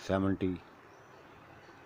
70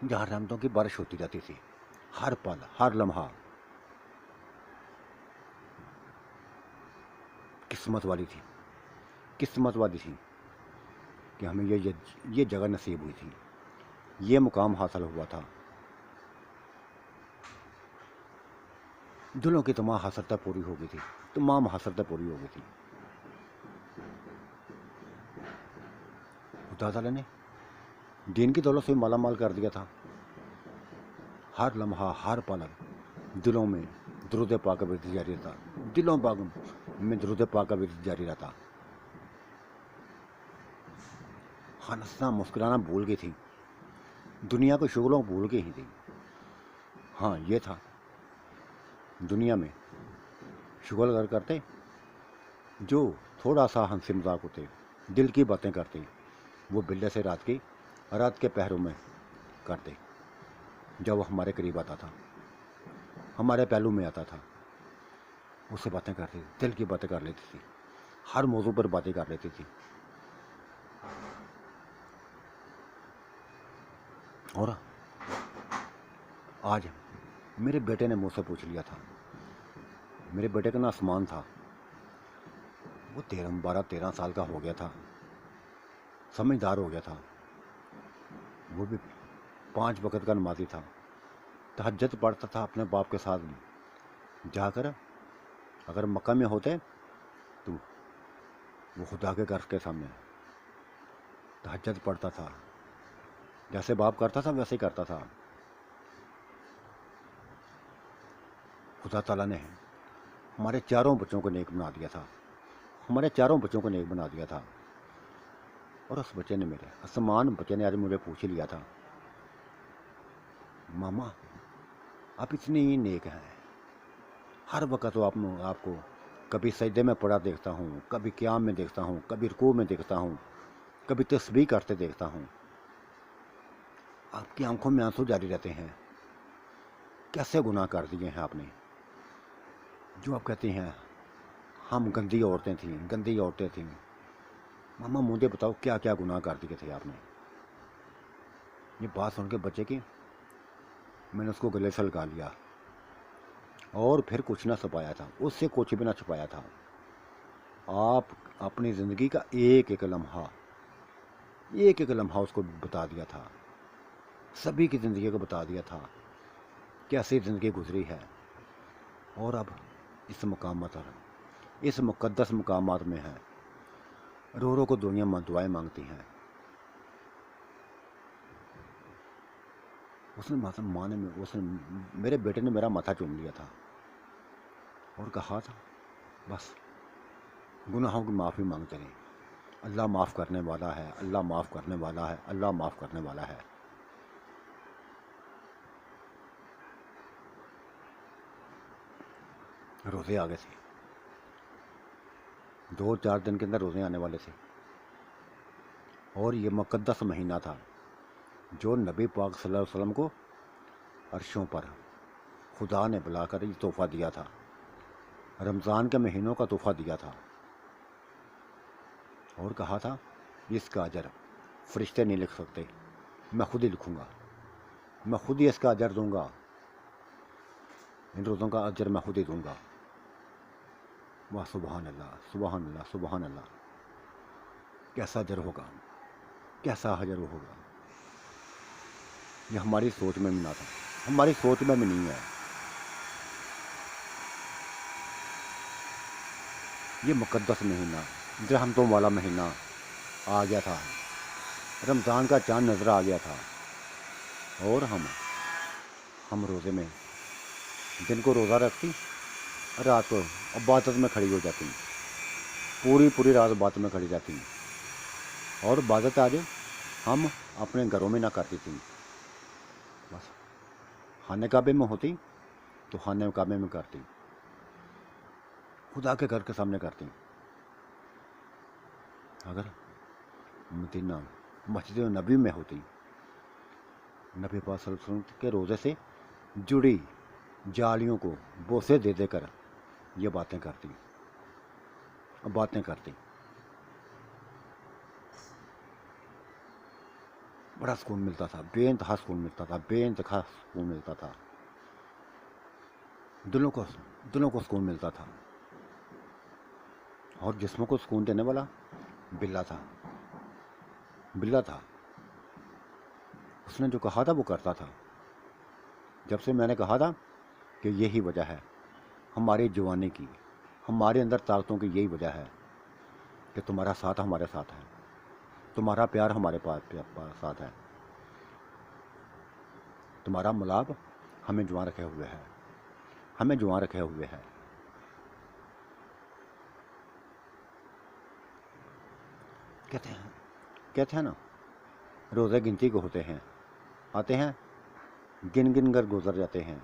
جہاں رحمتوں کی بارش ہوتی رہتی تھی، ہر پل ہر لمحہ۔ قسمت والی تھی، قسمت والی تھی کہ ہمیں یہ جگہ نصیب ہوئی تھی، یہ مقام حاصل ہوا تھا۔ دلوں کی تمام حسرتیں پوری ہو گئی تھی، تمام حسرتیں پوری ہو گئی تھی۔ خدا تعالیٰ نے دین کی دولت سے مالا مال کر دیا تھا۔ ہر لمحہ ہر پل دلوں میں درود پاک کا ورد جاری رہتا، دلوں پاک میں درود پاک کا ورد جاری رہتا۔ ہنسنا مسکرانا بھول گئی تھی، دنیا کے شغلوں کو بھول گئی ہی تھی۔ ہاں یہ تھا، دنیا میں شغل اگر کرتے جو تھوڑا سا ہنسی مذاق ہوتے، دل کی باتیں کرتے، وہ بلے سے رات کے پہروں میں کرتے، جب وہ ہمارے قریب آتا تھا، ہمارے پہلو میں آتا تھا، اس سے باتیں کرتی تھی، دل کی باتیں کر لیتی تھی، ہر موضوع پر باتیں کر لیتی تھی۔ اور آج میرے بیٹے نے مجھ سے پوچھ لیا تھا، میرے بیٹے کا نام عثمان تھا، وہ 12-13 سال کا ہو گیا تھا، سمجھدار ہو گیا تھا، وہ بھی 5 وقت کا نمازی تھا، تہجد پڑھتا تھا اپنے باپ کے ساتھ جا کر۔ اگر مکہ میں ہوتے تو وہ خدا کے گھر کے سامنے تہجد پڑھتا تھا، جیسے باپ کرتا تھا ویسے ہی کرتا تھا۔ خدا تعالیٰ نے ہمارے چاروں بچوں کو نیک بنا دیا تھا، ہمارے چاروں بچوں کو نیک بنا دیا تھا۔ اور اس بچے نے میرے عثمان بچے نے آج مجھے پوچھ لیا تھا، ماما آپ اتنے ہی نیک ہیں، ہر وقت تو آپ کو کبھی سجدے میں پڑا دیکھتا ہوں، کبھی قیام میں دیکھتا ہوں، کبھی رکوع میں دیکھتا ہوں، کبھی تسبیح کرتے دیکھتا ہوں، آپ کی آنکھوں میں آنسو جاری رہتے ہیں، کیسے گناہ کر دیے ہیں آپ نے؟ جو آپ کہتے ہیں ہم گندی عورتیں تھیں، ماما مجھے بتاؤ کیا کیا گناہ کر دیے تھے آپ نے؟ یہ بات سن کے بچے کی میں نے اس کو گلے سے لگا لیا، اور پھر کچھ نہ چھپایا تھا، اس سے کچھ بھی نہ چھپایا تھا۔ آپ اپنی زندگی کا ایک ایک لمحہ اس کو بتا دیا تھا، سبھی کی زندگی کو بتا دیا تھا کیسی زندگی گزری ہے۔ اور اب اس مقامات پر، اس مقدس مقامات میں ہے، رو رو کو دنیا دعائیں مانگتی ہیں۔ اس نے میرے بیٹے نے میرا ماتھا چوم لیا تھا اور کہا تھا بس گناہوں کی معافی مانگتے رہیں، اللہ معاف کرنے والا ہے، اللہ معاف کرنے والا ہے، اللہ معاف کرنے والا ہے۔ روزے آ گئے تھے، 2-4 دن کے اندر روزے آنے والے تھے، اور یہ مقدس مہینہ تھا جو نبی پاک صلی اللہ علیہ وسلم کو عرشوں پر خدا نے بلا کر یہ تحفہ دیا تھا، رمضان کے مہینوں کا تحفہ دیا تھا، اور کہا تھا اس کا اجر فرشتے نہیں لکھ سکتے، میں خود ہی لکھوں گا، میں خود ہی اس کا اجر دوں گا، ان روزوں کا اجر میں خود ہی دوں گا۔ واہ سبحان اللہ، سبحان اللہ، سبحان اللہ، کیسا اجر ہوگا، کیسا اجر ہوگا۔ یہ ہماری سوچ میں بھی نہ تھا، ہماری سوچ میں بھی نہیں ہے۔ یہ مقدس مہینہ، رحمتوں والا مہینہ آ گیا تھا، رمضان کا چاند نظر آ گیا تھا، اور ہم روزے میں دن کو روزہ رکھتی، رات کو عبادت میں کھڑی ہو جاتی، پوری رات عبادت میں کھڑی جاتی، اور عبادت آج ہم اپنے گھروں میں نہ کرتی تھیں، بس خانہ کعبے میں ہوتی تو خانہ کعبے میں کرتی، خدا کے گھر کے سامنے کرتی۔ اگر مدینہ مسجد نبی میں ہوتی، نبی پاک صلی اللہ علیہ وسلم کے روزے سے جڑی جالیوں کو بوسے دے کر یہ باتیں کرتی، بڑا سکون ملتا تھا، بے انتہا سکون ملتا تھا، بے انتہا سکون ملتا تھا، دلوں کو سکون ملتا تھا. اور جسموں کو سکون دینے والا بلا تھا. بلا تھا، اس نے جو کہا تھا وہ کرتا تھا. جب سے میں نے کہا تھا کہ یہی وجہ ہے ہماری جوانی کی، ہمارے اندر طاقتوں کی یہی وجہ ہے کہ تمہارا ساتھ ہمارے ساتھ ہے، تمہارا پیار ہمارے ساتھ ہے، تمہارا ملاب ہمیں جوان رکھے ہوئے ہے، ہمیں جوان رکھے ہوئے ہے. کہتے ہیں نا، روزے گنتی کو ہوتے ہیں، آتے ہیں گن گن کر گزر جاتے ہیں.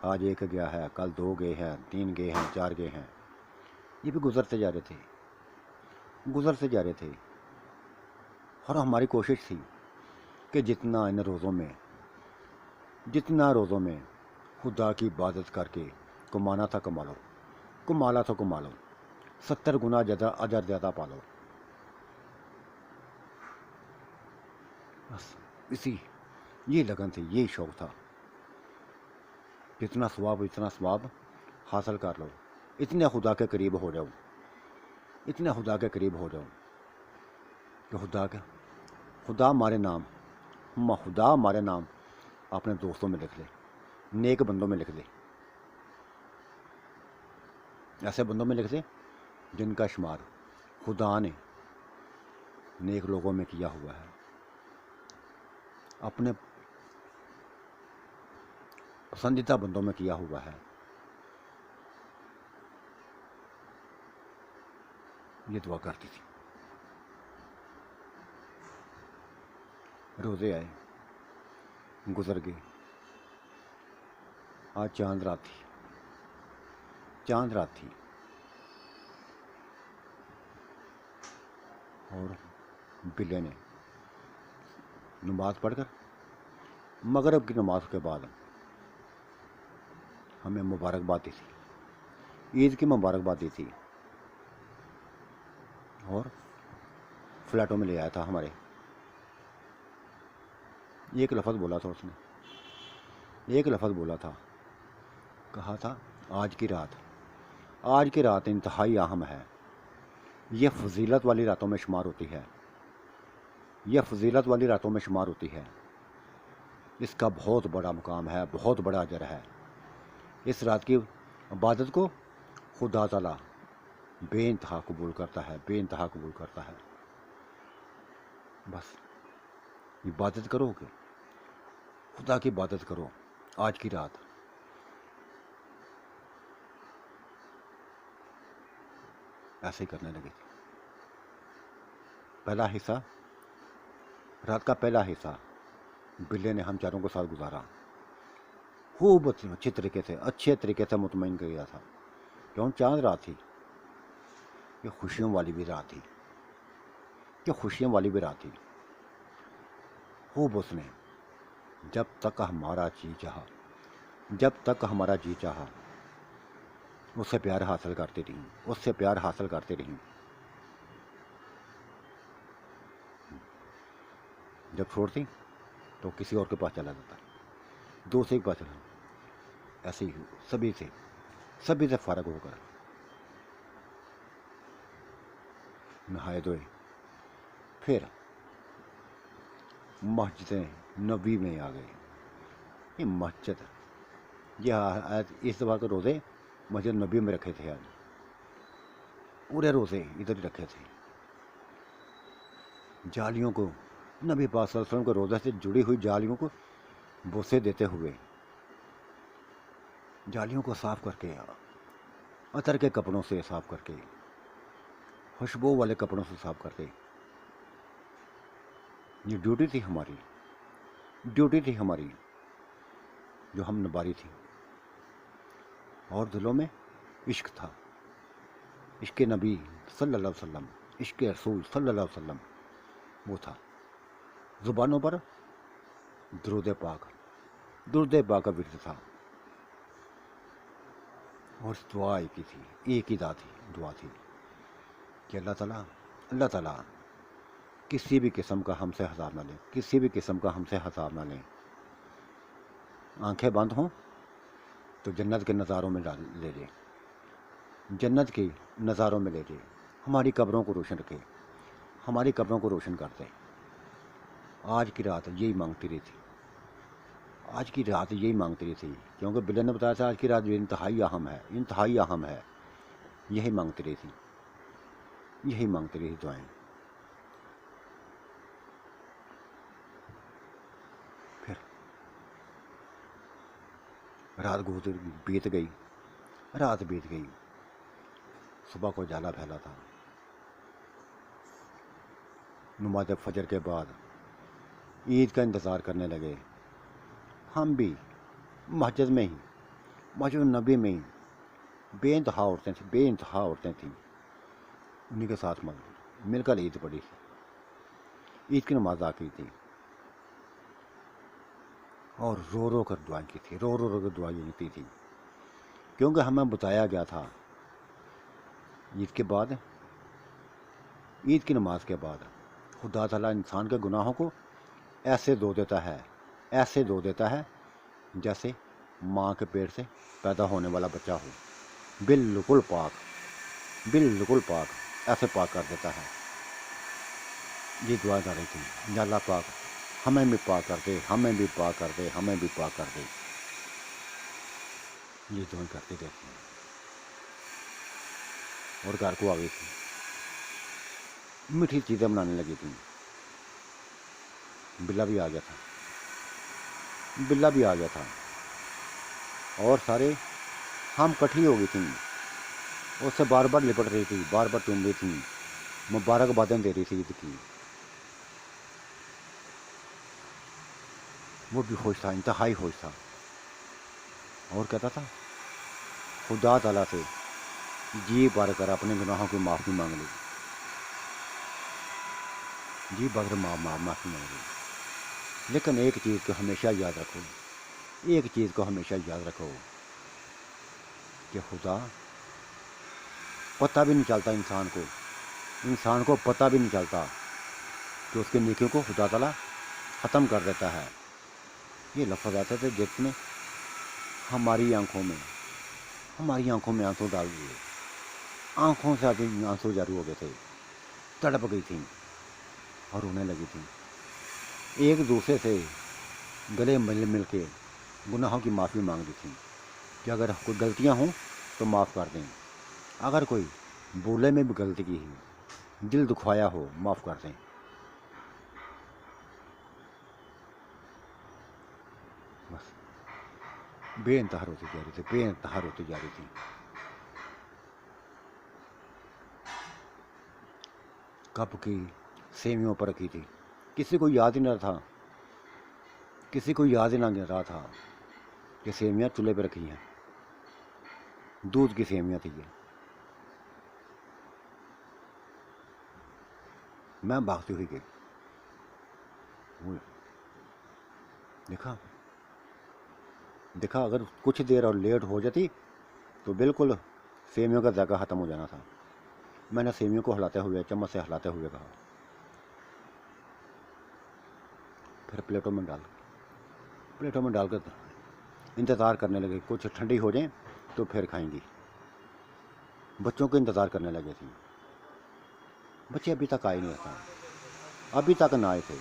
آج ایک گیا ہے، کل 2 گئے ہیں، 3 گئے ہیں، 4 گئے ہیں. یہ بھی گزرتے جا رہے تھے. اور ہماری کوشش تھی کہ جتنا روزوں میں خدا کی عبادت کر کے کمانا تھا کما لو، 70 گنا اجر زیادہ پالو. بس یہ لگن تھی، یہی شوق تھا. اتنا ثواب حاصل کر لو، اتنے خدا کے قریب ہو جاؤ کہ خدا ہمارے نام اپنے دوستوں میں لکھ لے، نیک بندوں میں لکھ لے، ایسے بندوں میں لکھ لے جن کا شمار خدا نے نیک لوگوں میں کیا ہوا ہے، اپنے پسندیدہ بندوں میں کیا ہوا ہے. یہ دعا کرتی تھی. روزے آئے، گزر گئے. آج چاند رات تھی اور بلے نے نماز پڑھ کر مغرب کی نماز کے بعد ہمیں مبارکباد دی تھی، عید کی مبارکباد دی تھی. اور فلیٹوں میں لے آیا تھا ہمارے. ایک لفظ بولا تھا اس نے، کہا تھا آج کی رات انتہائی اہم ہے، یہ فضیلت والی راتوں میں شمار ہوتی ہے، اس کا بہت بڑا مقام ہے، بہت بڑا اجر ہے. اس رات کی عبادت کو خدا تعالیٰ بے انتہا قبول کرتا ہے. بس عبادت کرو گے، خدا کی عبادت کرو. آج کی رات ایسے ہی کرنے لگے تھے. رات کا پہلا حصہ بلے نے ہم چاروں کے ساتھ گزارا. خوب اچھے طریقے سے مطمئن کیا تھا. کیوں؟ چاند رات تھی، یہ خوشیوں والی بھی رات تھی. خوب اس نے جب تک ہمارا جی چاہا اس سے پیار حاصل کرتے رہیں. جب چھوڑتی تو کسی اور کے پاس چلا جاتا، دوسرے کے پاس چلا. ایسے ہی سبھی سے فارغ ہو کر نہائے دھوئے پھر مسجد نبی میں آ گئے. یہ مسجد، اس دفعہ کے روزے مسجد نبی میں رکھے تھے. آج پورے روزے ادھر ہی رکھے تھے. جالیوں کو، نبی پاک صلی اللہ علیہ وسلم کے روزے سے جڑی ہوئی جالیوں کو بوسے دیتے ہوئے، جالیوں کو صاف کر کے، عطر کے کپڑوں سے صاف کر کے، خوشبو والے کپڑوں سے صاف کرتے. یہ ڈیوٹی تھی ہماری جو ہم نبھاری تھی. اور دلوں میں عشق تھا، عشق نبی صلی اللہ علیہ وسلم، عشق رسول صلی اللہ علیہ وسلم وہ تھا. زبانوں پر درود پاک کا ورد تھا. اور دعا ایک ہی دعا تھی کہ اللہ تعالیٰ کسی بھی قسم کا ہم سے حساب نہ لیں، کسی بھی قسم کا ہم سے حساب نہ لیں۔ آنکھیں بند ہوں تو جنت کے نظاروں میں لے جائیں، جنت کے نظاروں میں لے جائیں، ہماری قبروں کو روشن رکھے، ہماری قبروں کو روشن کر دیں۔ آج کی رات یہی مانگتی رہی تھی، آج کی رات یہی مانگتی رہی تھی، کیونکہ بلن نے بتایا تھا آج کی رات انتہائی اہم ہے، انتہائی اہم ہے۔ یہی مانگتی رہی تھی، یہی مانگتی رہی دعائیں۔ پھر رات بیت گئی، رات بیت گئی، صبح کو جالا پھیلا تھا۔ نماز فجر کے بعد عید کا انتظار کرنے لگے، ہم بھی مسجد میں ہی، مسجد نبی میں ہی بے انتہا عورتیں تھیں، بے انتہا عورتیں تھیں، انہیں کے ساتھ مل کر عید پڑی، عید کی نماز ادا کی تھی، اور رو رو کر دعائیں کی تھی، رو رو کر دعائیں کی تھی، کیونکہ ہمیں بتایا گیا تھا عید کے بعد، عید کی نماز کے بعد خدا تعالیٰ انسان کے گناہوں کو ایسے دھو دیتا ہے، ایسے دھو دیتا ہے جیسے ماں کے پیٹ سے پیدا ہونے والا بچہ ہو، بالکل پاک، بالکل پاک، ایسے پاک کر دیتا ہے۔ یہ دعا کر رہی تھی، یا اللہ پاک ہمیں بھی پاک کر دے، ہمیں بھی پاک کر دے، ہمیں بھی پاک کر دے۔ یہ دعائیں کرتے رہتے ہیں، اور گھر کو آ گئی تھی، میٹھی چیزیں بنانے لگی تھیں، بلا بھی آ گیا تھا، بلا بھی آ گیا تھا، اور سارے ہم کٹھی ہو گئی تھیں، اس سے بار بار لپٹ رہی تھی، بار بار چوم رہی تھیں، مبارکبادیں دے رہی تھی عید کی۔ وہ بھی خوش تھا، انتہائی خوش تھا، اور کہتا تھا خدا تعالیٰ سے جی بھر کر اپنے گناہوں کی معافی مانگ لی، جی بھر کر معافی مانگ لی، لیکن ایک چیز کو ہمیشہ یاد رکھو، ایک چیز کو ہمیشہ یاد رکھو کہ خدا پتہ بھی نہیں چلتا انسان کو پتہ بھی نہیں چلتا کہ اس کے نیکیوں کو خدا تعالیٰ ختم کر دیتا ہے۔ یہ لفظ آتے تھے جس نے ہماری آنکھوں میں آنسو ڈال دیے، آنکھوں سے آنسو جاری ہو گئے تھے، تڑپ گئی تھیں اور رونے لگی تھیں، ایک دوسرے سے گلے مل کے گناہوں کی معافی مانگ دی تھیں کہ اگر کوئی غلطیاں ہوں تو معاف کر دیں، اگر کوئی بولے میں بھی غلطی کی ہے، دل دکھوایا ہو، معاف کر دیں۔ بس بے انتہا ہوتی جا رہی تھی، بے انتہا ہوتی جا رہی تھی۔ کب کی سیویوں پر رکھی تھی، کسی کو یاد ہی نہ تھا، کسی کو یاد ہی نہ رہا تھا کہ سیویاں چولہے پہ رکھی ہیں، دودھ کی سیویاں تھی یہ۔ میں بھاگتی ہوئی گئی، دیکھا اگر کچھ دیر اور لیٹ ہو جاتی تو بالکل سیویوں کا ذائقہ ختم ہو جانا تھا۔ میں نے سیویوں کو ہلاتے ہوئے، چمچ سے ہلاتے ہوئے کہا، پھر پلیٹوں میں ڈال کر انتظار کرنے لگے کچھ ٹھنڈی ہو جائیں تو پھر کھائیں گی۔ بچوں کو انتظار کرنے لگے تھے، بچے ابھی تک آئے نہیں تھے، ابھی تک نہ آئے تھے،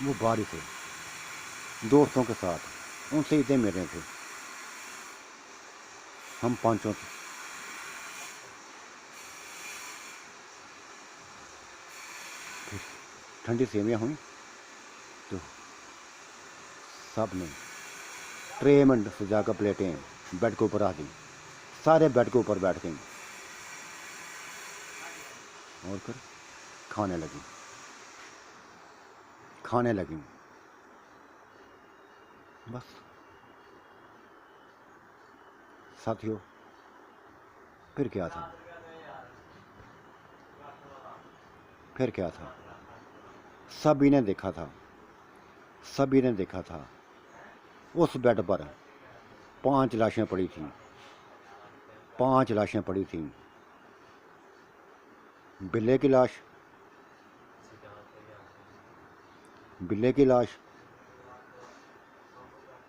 وہ باہر ہی تھے دوستوں کے ساتھ، ان سے عیدیں میرے تھے، ہم پانچوں تھے۔ پھر ٹھنڈی سیویاں ہوئیں تو سب نے ٹرے میں سجا کر پلیٹیں بیڈ کے اوپر رکھ دیں، سارے بیڈ کے اوپر بیٹھ گئیں اور پھر کھانے لگیں۔ بس ساتھیوں، پھر کیا تھا، سبھی نے دیکھا تھا اس بیڈ پر 5 لاشیں پڑی تھیں، بلے کی لاش، بلے کی لاش،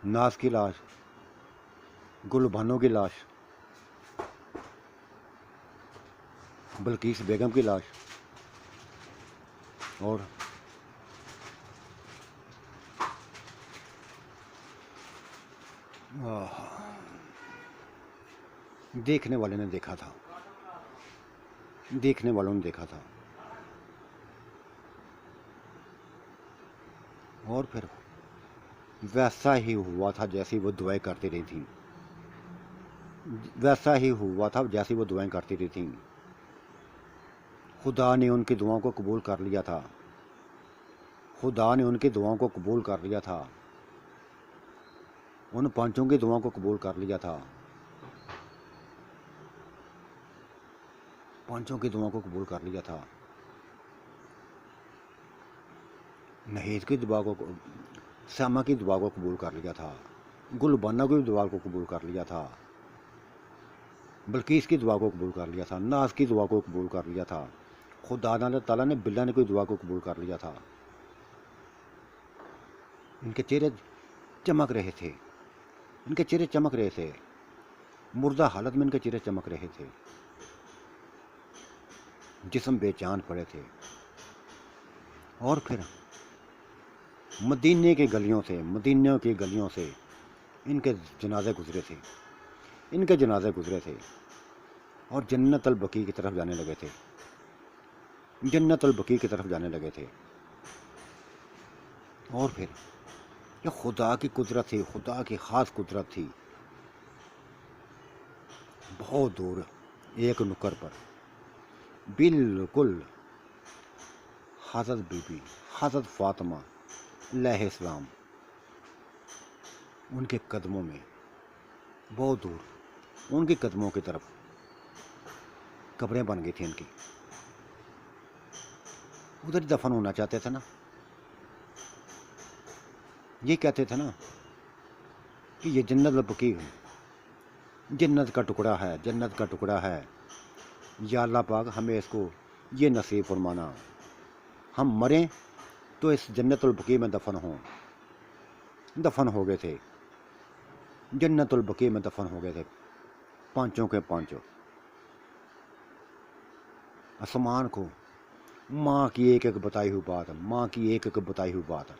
ناز کی لاش، گل بانو کی لاش، بلقیس بیگم کی لاش، اور دیکھنے والے نے دیکھا تھا، دیکھنے والوں نے دیکھا تھا، اور پھر ویسا ہی ہوا تھا جیسی وہ دعائیں کرتی رہی تھیں، ویسا ہی ہوا تھا جیسی وہ دعائیں کرتی رہی تھیں۔ خدا نے ان کی دعاؤں کو قبول کر لیا تھا، خدا نے ان کی دعاؤں کو قبول کر لیا تھا، ان پانچوں کی دعاؤں کو قبول کر لیا تھا، پانچوں کی دعاؤں کو قبول کر لیا تھا، نہید کی دعا کو، سیما کی دعا کو قبول کر لیا تھا، گل بانو کی دعا کو قبول کر لیا تھا، بلقیس کی دعا کو قبول کر لیا تھا، ناز کی دعا کو قبول کر لیا تھا، خدا تعالیٰ نے بلا نے کوئی دعا کو قبول کر لیا تھا۔ ان کے چہرے چمک رہے تھے، ان کے چہرے چمک رہے تھے، مردہ حالت میں ان کے چہرے چمک رہے تھے، جسم بے چان پڑے تھے، اور پھر مدینے کی گلیوں سے، مدینے کی گلیوں سے ان کے جنازے گزرے تھے، ان کے جنازے گزرے تھے، اور جنت البقیع کی طرف جانے لگے تھے، جنت البقیع کی طرف جانے لگے تھے، اور پھر یہ خدا کی قدرت تھی، خدا کی خاص قدرت تھی۔ بہت دور ایک نکر پر بالکل حضرت بی بی حضرت فاطمہ علیہ السلام، ان کے قدموں میں، بہت دور ان کے قدموں کی طرف قبریں بن گئی تھیں ان کی، ادھر دفن ہونا چاہتے تھے نا، یہ کہتے تھے نا کہ یہ جنت البقیع جنت کا ٹکڑا ہے، جنت کا ٹکڑا ہے، یا اللہ پاک ہمیں اس کو یہ نصیب فرمانا، ہم مریں تو اس جنت البقیع میں دفن ہوں۔ دفن ہو گئے تھے، جنت البقیع میں دفن ہو گئے تھے، پانچوں کے پانچوں، آسمان کو ماں کی ایک ایک بتائی ہوئی بات، ماں کی ایک ایک بتائی ہوئی بات،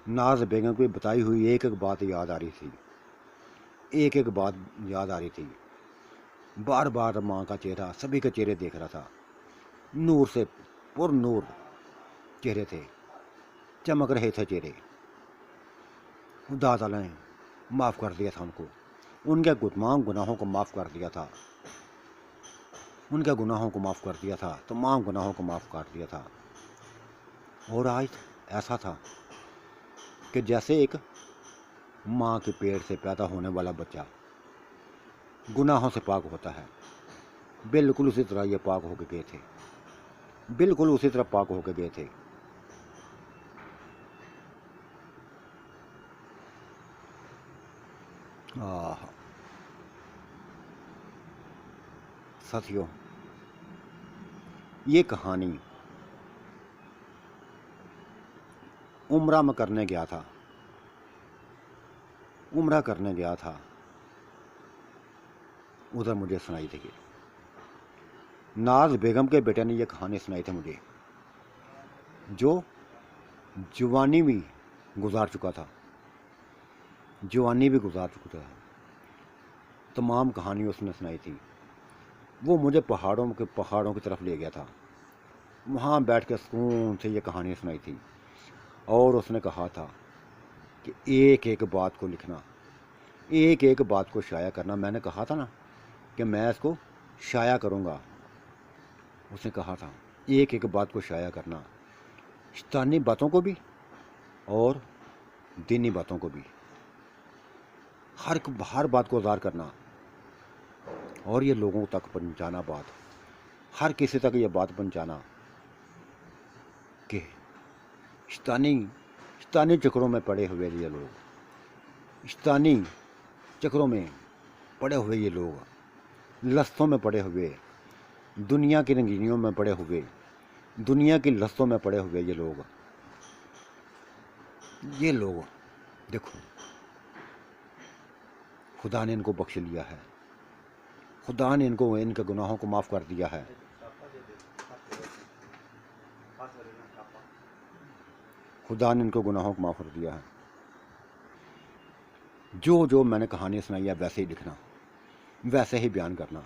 ناز بیگم کی بتائی ہوئی ایک ایک بات یاد آ رہی تھی، ایک ایک بات یاد آ رہی تھی، بار بار ماں کا چہرہ سبھی کے چہرے دیکھ رہا تھا، نور سے پر نور چہرے تھے، چمک رہے تھے چہرے، خدا تعالیٰ نے معاف کر دیا تھا ان کو، ان کے تمام گناہوں کو معاف کر دیا تھا، ان کے گناہوں کو معاف کر دیا تھا، تمام گناہوں کو معاف کر دیا تھا۔ اور آج ایسا تھا کہ جیسے ایک ماں کے پیٹ سے پیدا ہونے والا بچہ گناہوں سے پاک ہوتا ہے، بالکل اسی طرح یہ پاک ہو کے گئے تھے، بالکل اسی طرح پاک ہو کے گئے تھے۔ ساتھیوں، یہ کہانی عمرہ میں کرنے گیا تھا، عمرہ کرنے گیا تھا، ادھر مجھے سنائی تھی، ناز بیگم کے بیٹے نے یہ کہانی سنائی تھی مجھے، جو جوانی بھی گزار چکا تھا، جوانی بھی گزار چکا تھا، تمام کہانی اس نے سنائی تھی۔ وہ مجھے پہاڑوں کی طرف لے گیا تھا، وہاں بیٹھ کے سکون سے یہ کہانی سنائی تھی، اور اس نے کہا تھا کہ ایک ایک بات کو لکھنا، ایک ایک بات کو شائع کرنا، میں نے کہا تھا نا کہ میں اس کو شائع کروں گا، اس نے کہا تھا ایک ایک بات کو شائع کرنا، شیطانی باتوں کو بھی اور دینی باتوں کو بھی، ہر بات کو اظہار کرنا، اور یہ لوگوں تک پہنچانا، بات ہر کسی تک یہ بات پہنچانا کہ شیطانی چکروں میں پڑے ہوئے یہ لوگ، شیطانی چکروں میں پڑے ہوئے یہ لوگ، لستوں میں پڑے ہوئے، دنیا کی رنگینیوں میں پڑے ہوئے، دنیا کی لذتوں میں پڑے ہوئے یہ لوگ دیکھو، خدا نے ان کو بخش لیا ہے، خدا نے ان کے گناہوں کو معاف کر دیا ہے۔ خدا نے ان کو گناہوں کو معاف کر دیا ہے۔ جو میں نے کہانی سنائی ہے ویسے ہی لکھنا، ویسے ہی بیان کرنا،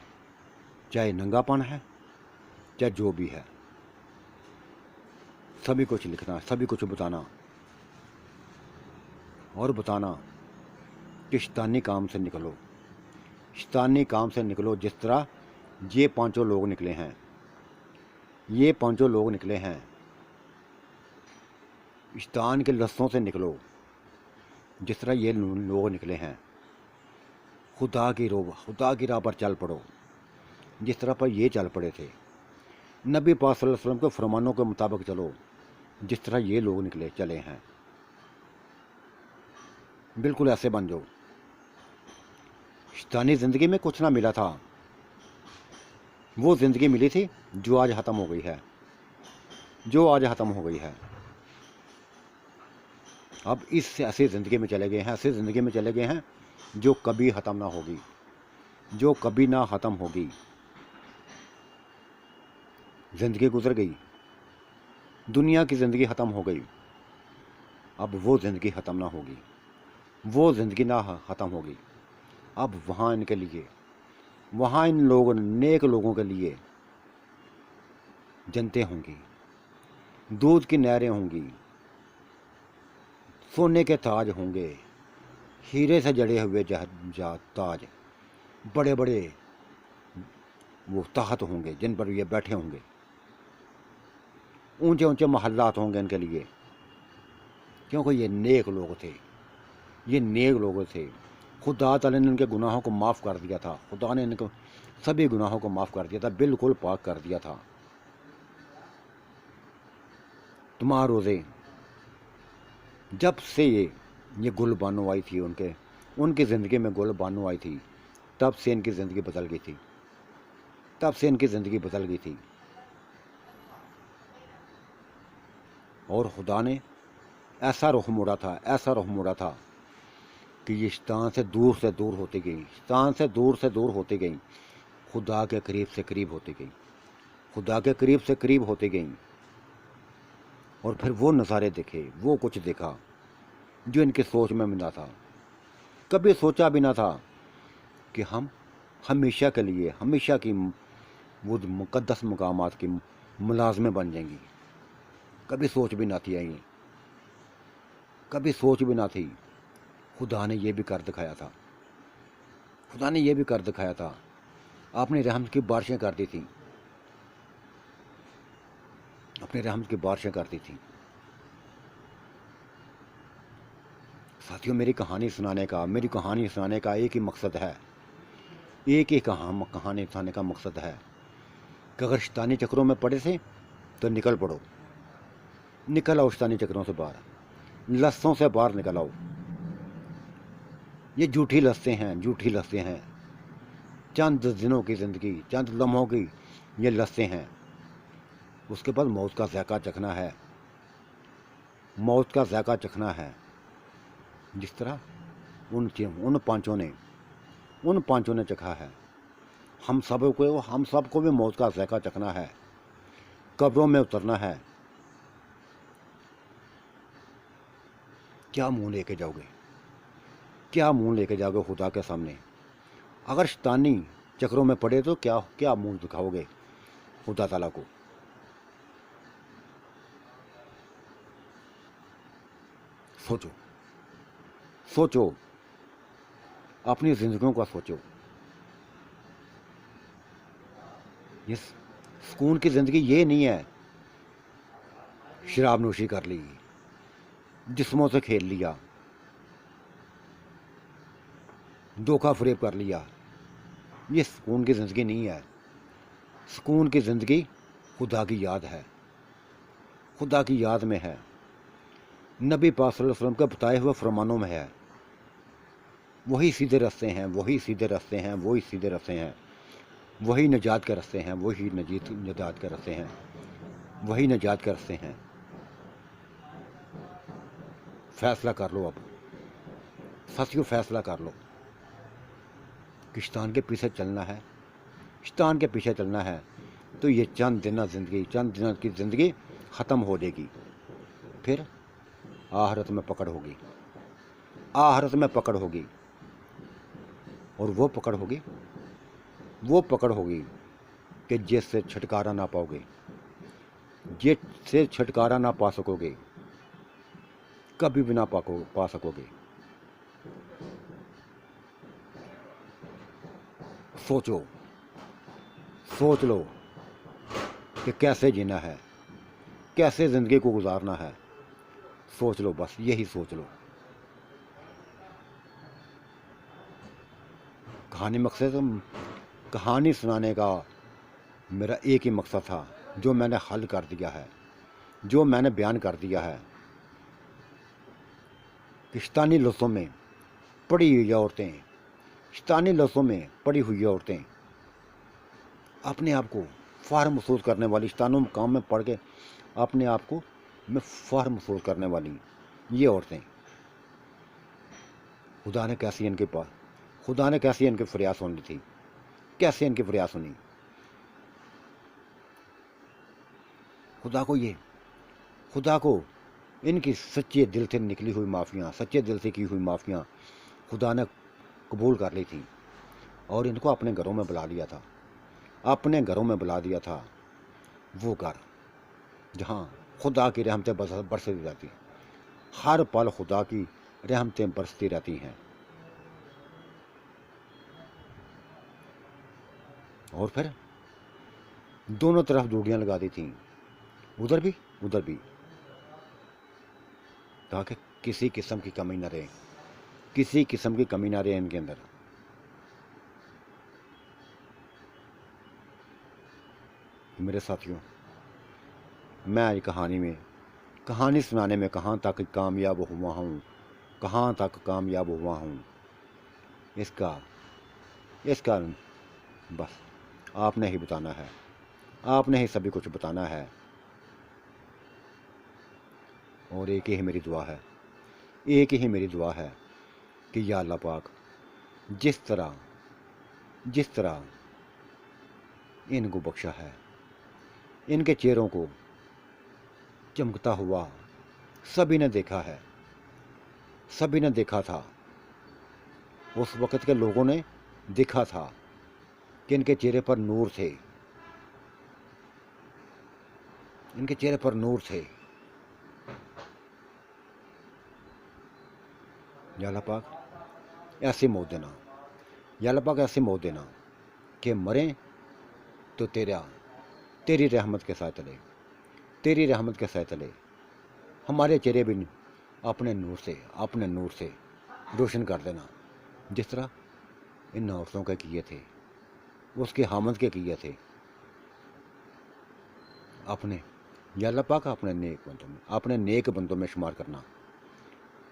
چاہے ننگا پن ہے، چاہے جو بھی ہے، سبھی کچھ لکھنا، سبھی کچھ بتانا، اور بتانا کہ شیطانی کام سے نکلو، شیطانی کام سے نکلو، جس طرح یہ پانچوں لوگ نکلے ہیں، یہ پانچوں لوگ نکلے ہیں، شیطان کے لذتوں سے نکلو، جس طرح یہ لوگ نکلے ہیں۔ خدا کی راہ پر چل پڑو، جس طرح پر یہ چل پڑے تھے۔ نبی پاک صلی اللہ علیہ وسلم کے فرمانوں کے مطابق چلو، جس طرح یہ لوگ چلے ہیں، بالکل ایسے بن جاؤ۔ شیطانی زندگی میں کچھ نہ ملا تھا، وہ زندگی ملی تھی جو آج ختم ہو گئی ہے، جو آج ختم ہو گئی ہے۔ اب اس سے ایسی زندگی میں چلے گئے ہیں، ایسی زندگی میں چلے گئے ہیں جو کبھی ختم نہ ہوگی، جو کبھی نہ ختم ہوگی۔ زندگی گزر گئی، دنیا کی زندگی ختم ہو گئی، اب وہ زندگی ختم نہ ہوگی، وہ زندگی نہ ختم ہوگی۔ اب وہاں ان کے لیے، وہاں ان لوگوں نیک لوگوں کے لیے جنتیں ہوں گی، دودھ کی نہریں ہوں گی، سونے کے تاج ہوں گے، ہیرے سے جڑے ہوئے تاج، بڑے بڑے وہ تخت ہوں گے جن پر یہ بیٹھے ہوں گے، اونچے اونچے محلات ہوں گے ان کے لیے، کیونکہ یہ نیک لوگ تھے، یہ نیک لوگ تھے۔ خدا تعالیٰ نے ان کے گناہوں کو معاف کر دیا تھا، خدا نے ان کو سبھی گناہوں کو معاف کر دیا تھا، بالکل پاک کر دیا تھا۔ تمہارے روزے جب سے یہ گل بانو آئی تھی، ان کی زندگی میں گل بانو آئی تھی، تب سے ان کی زندگی بدل گئی تھی، تب سے ان کی زندگی بدل گئی تھی۔ اور خدا نے ایسا رخ موڑا تھا، ایسا رخ موڑا تھا کہ یہ شیطان سے دور ہوتی گئی، شیطان سے دور ہوتی گئی، خدا کے قریب سے قریب ہوتی گئی، خدا کے قریب سے قریب ہوتی گئیں۔ اور پھر وہ نظارے دیکھے، وہ کچھ دیکھا جو ان کی سوچ میں نہ تھا، کبھی سوچا بھی نہ تھا کہ ہم ہمیشہ کے لیے، ہمیشہ کی وہ مقدس مقامات کی ملازمیں بن جائیں گی، کبھی سوچ بھی نہ تھی، کبھی سوچ بھی نہ تھی۔ خدا نے یہ بھی کر دکھایا تھا، خدا نے یہ بھی کر دکھایا تھا، اپنی رحمت کی بارشیں کرتی تھیں، اپنے رحمت کی بارشیں کرتی تھیں۔ ساتھیوں، میری کہانی سنانے کا ایک ہی مقصد ہے، ایک ہی کہانی سنانے کا مقصد ہے کہ اگر شیطانی چکروں میں پڑے تھے تو نکل پڑو، نکل آؤ شیطانی چکروں سے باہر، لذتوں سے باہر نکل آؤ۔ یہ جھوٹی لذتیں ہیں، چند دنوں کی زندگی، چند لمحوں کی یہ لذتیں ہیں، اس کے بعد موت کا ذائقہ چکھنا ہے، موت کا ذائقہ چکھنا ہے، جس طرح ان پانچوں نے چکھا ہے۔ ہم سب کو بھی موت کا ذائقہ چکھنا ہے، قبروں میں اترنا ہے۔ کیا منہ لے کے جاؤ گے، کیا منہ لے کے جاؤ گے خدا کے سامنے؟ اگر شیطانی چکروں میں پڑے تو کیا منہ دکھاؤ گے خدا تعالیٰ کو؟ سوچو، اپنی زندگیوں کا سوچو۔ یہ سکون کی زندگی یہ نہیں ہے شراب نوشی کر لی، جسموں سے کھیل لیا، دھوکہ فریب کر لیا، یہ سکون کی زندگی نہیں ہے۔ سکون کی زندگی خدا کی یاد ہے، خدا کی یاد میں ہے، نبی پاک صلی اللہ علیہ وسلم کے بتائے ہوئے فرمانوں میں ہے۔ وہی سیدھے راستے ہیں، وہی سیدھے راستے ہیں، وہی سیدھے راستے ہیں۔ وہی نجات کا رستے ہیں، وہی نجات کا رستے ہیں، وہی نجات کا رستے ہیں۔ فیصلہ کر لو، اب ساتھیوں فیصلہ کر لو کہ شیطان کے پیچھے چلنا ہے، شیطان کے پیچھے چلنا ہے تو یہ چند دنوں کی زندگی ختم ہو جائے گی، پھر آخرت میں پکڑ ہوگی، آخرت میں پکڑ ہوگی، اور وہ پکڑ ہوگی کہ جس سے چھٹکارا نہ پاؤ گے، جس سے چھٹکارا نہ پا سکو گے، کبھی بھی نہ پا سکو گے۔ سوچ لو کہ کیسے جینا ہے، کیسے زندگی کو گزارنا ہے، سوچ لو، بس یہی سوچ لو۔ کہانی سنانے کا میرا ایک ہی مقصد تھا، جو میں نے حل کر دیا ہے، جو میں نے بیان کر دیا ہے کہ شیطانی لفظوں میں پڑی ہوئی عورتیں، شیطانی لفظوں میں پڑی ہوئی عورتیں، اپنے آپ کو فخر محسوس کرنے والی، شیطانوں مقام میں پڑھ کے اپنے آپ کو میں فخر محسوس کرنے والی یہ عورتیں، خدا نے کیسی ان کی فریاد سنی تھی، کیسے ان کی فریاد سنی۔ خدا کو ان کی سچے دل سے نکلی ہوئی معافیاں، سچے دل سے کی ہوئی معافیاں خدا نے قبول کر لی تھی، اور ان کو اپنے گھروں میں بلا لیا تھا، اپنے گھروں میں بلا دیا تھا، وہ گھر جہاں خدا کی رحمتیں برستی رہتی، ہر پل خدا کی رحمتیں برستی رہتی ہیں۔ اور پھر دونوں طرف ڈیوٹیاں لگا دی تھیں، ادھر بھی، تاکہ کسی قسم کی کمی نہ رہے، کسی قسم کی کمی نہ رہے ان کے اندر۔ میرے ساتھیوں، میں آج کہانی سنانے میں کہاں تک کامیاب ہوا ہوں، اس کا بس آپ نے ہی بتانا ہے، آپ نے ہی سبھی کچھ بتانا ہے۔ اور ایک ہی میری دعا ہے کہ یا اللہ پاک، جس طرح ان کو بخشا ہے، ان کے چہروں کو چمکتا ہوا سبھی نے دیکھا ہے، سبھی نے دیکھا تھا، اس وقت کے لوگوں نے دیکھا تھا کہ ان کے چہرے پر نور تھے، ان کے چہرے پر نور تھے۔ یا اللہ پاک ایسی موت دینا، یا اللہ پاک ایسی موت دینا کہ مریں تو تیری رحمت کے ساتھ چلے، ہمارے چہرے بھی اپنے نور سے روشن کر دینا، جس طرح ان عورتوں کے کیے تھے، اس کے حامد کے کیے تھے۔ یا اللہ پاک اپنے نیک بندوں میں شمار کرنا،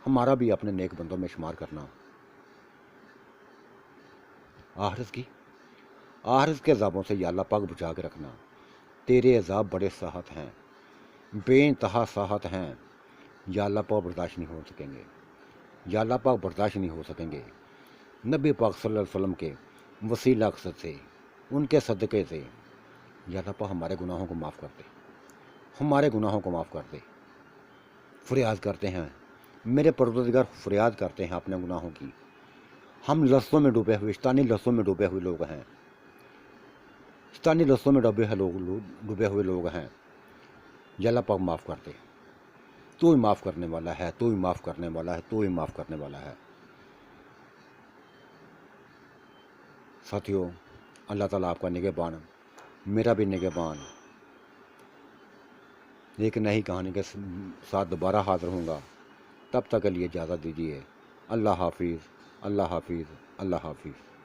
ہمارا بھی اپنے نیک بندوں میں شمار کرنا۔ آخرت کے عذابوں سے یا اللہ پاک بچا کے رکھنا، تیرے عذاب بڑے سخت ہیں، بے انتہا سخت ہیں، یا اللہ پاک برداشت نہیں ہو سکیں گے، نبی پاک صلی اللہ علیہ وسلم کے وسیلہ اقصد سے، ان کے صدقے سے یا اللہ پاک ہمارے گناہوں کو معاف کر دے، فریاد کرتے ہیں میرے پروردگار، فریاد کرتے ہیں اپنے گناہوں کی۔ ہم لفظوں میں ڈوبے ہوئے، شیطانی لفظوں میں ڈوبے ہوئے لوگ ہیں، یا اللہ پاک معاف کر دے، تو ہی معاف کرنے والا ہے۔ ساتھیوں، اللہ تعالیٰ آپ کا نگہبان، میرا بھی نگہبان۔ ایک نئی کہانی کے ساتھ دوبارہ حاضر ہوں گا، تب تک کے لیے اجازت دیجیے۔ اللہ حافظ، اللہ حافظ، اللہ حافظ۔